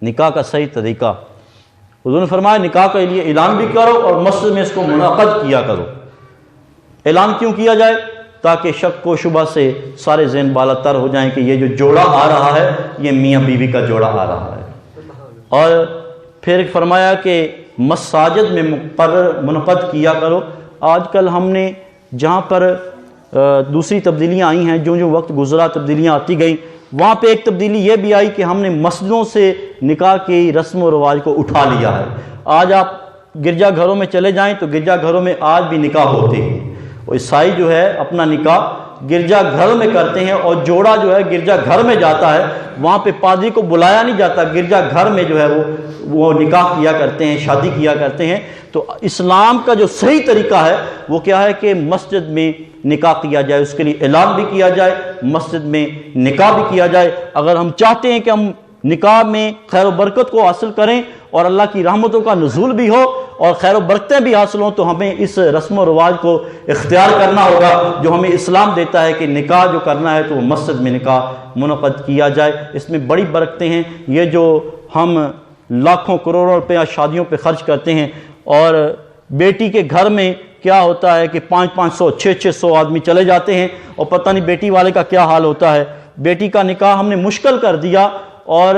نکاح کا صحیح طریقہ۔ حضور نے فرمایا نکاح کے لیے اعلان بھی کرو اور مسجد میں اس کو منعقد کیا کرو۔ اعلان کیوں کیا جائے؟ تاکہ شک و شبہ سے سارے ذہن بالا تر ہو جائیں کہ یہ جو جوڑا آ رہا ہے یہ میاں بیوی کا جوڑا آ رہا ہے۔ اور پھر فرمایا کہ مساجد میں مقرر منعقد کیا کرو۔ آج کل ہم نے جہاں پر دوسری تبدیلیاں آئی ہیں، جو جو وقت گزرا تبدیلیاں آتی گئیں، وہاں پہ ایک تبدیلی یہ بھی آئی کہ ہم نے مسجدوں سے نکاح کی رسم و رواج کو اٹھا لیا ہے۔ آج آپ گرجا گھروں میں چلے جائیں تو گرجا گھروں میں آج بھی نکاح ہوتے ہیں۔ اور عیسائی جو ہے اپنا نکاح گرجا گھر میں کرتے ہیں، اور جوڑا جو ہے گرجا گھر میں جاتا ہے، وہاں پہ پادری کو بلایا نہیں جاتا، گرجا گھر میں جو ہے وہ نکاح کیا کرتے ہیں، شادی کیا کرتے ہیں۔ تو اسلام کا جو صحیح طریقہ ہے وہ کیا ہے کہ مسجد میں نکاح کیا جائے، اس کے لیے اعلان بھی کیا جائے، مسجد میں نکاح بھی کیا جائے۔ اگر ہم چاہتے ہیں کہ ہم نکاح میں خیر و برکت کو حاصل کریں اور اللہ کی رحمتوں کا نزول بھی ہو اور خیر و برکتیں بھی حاصل ہوں، تو ہمیں اس رسم و رواج کو اختیار کرنا ہوگا جو ہمیں اسلام دیتا ہے کہ نکاح جو کرنا ہے تو وہ مسجد میں نکاح منعقد کیا جائے۔ اس میں بڑی برکتیں ہیں۔ یہ جو ہم لاکھوں کروڑوں روپیہ شادیوں پہ خرچ کرتے ہیں، اور بیٹی کے گھر میں کیا ہوتا ہے کہ 500 600 آدمی چلے جاتے ہیں، اور پتہ نہیں بیٹی والے کا کیا حال ہوتا ہے۔ بیٹی کا نکاح ہم نے مشکل کر دیا، اور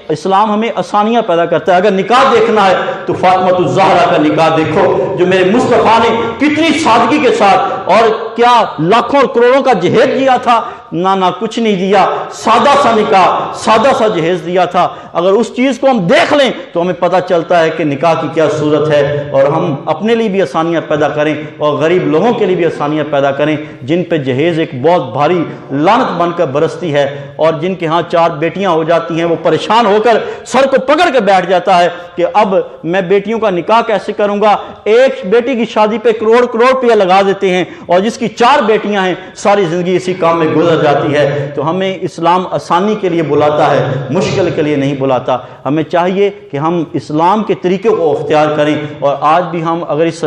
اسلام ہمیں آسانیاں پیدا کرتا ہے۔ اگر نکاح دیکھنا ہے تو فاطمہ الزہرا کا نکاح دیکھو، جو میرے مصطفیٰ نے کتنی سادگی کے ساتھ، اور کیا لاکھوں کروڑوں کا جہیز دیا تھا؟ نہ کچھ نہیں دیا، سادہ سا نکاح، سادہ سا جہیز دیا تھا۔ اگر اس چیز کو ہم دیکھ لیں تو ہمیں پتہ چلتا ہے کہ نکاح کی کیا صورت ہے، اور ہم اپنے لیے بھی آسانیاں پیدا کریں اور غریب لوگوں کے لیے بھی آسانیاں پیدا کریں جن پہ جہیز ایک بہت بھاری لعنت بن کر برستی ہے، اور جن کے ہاں 4 بیٹیاں ہو جاتی ہیں، وہ پریشان ہو کر سر کو پکڑ کے بیٹھ جاتا ہے کہ اب میں بیٹیوں کا نکاح کیسے کروں گا۔ ایک بیٹی کی شادی پہ کروڑ روپیہ لگا دیتے ہیں، اور جس کی 4 بیٹیاں ہیں ساری زندگی اسی کام میں گزر جاتی ہے۔ تو ہمیں اسلام آسانی کے لیے بلاتا ہے، مشکل کے لیے نہیں بلاتا۔ ہمیں چاہیے کہ ہم اسلام کے طریقے کو اختیار کریں، اور آج بھی ہم اگر اس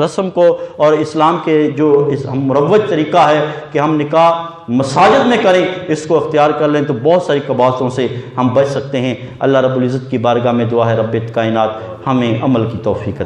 رسم کو اور اسلام کے جو مروج طریقہ ہے کہ ہم نکاح مساجد میں کریں، اس کو اختیار کر لیں تو بہت ساری قباحتوں سے ہم بچ سکتے ہیں۔ اللہ رب العزت کی بارگاہ میں دعا ہے رب کائنات ہمیں عمل کی توفیق عطا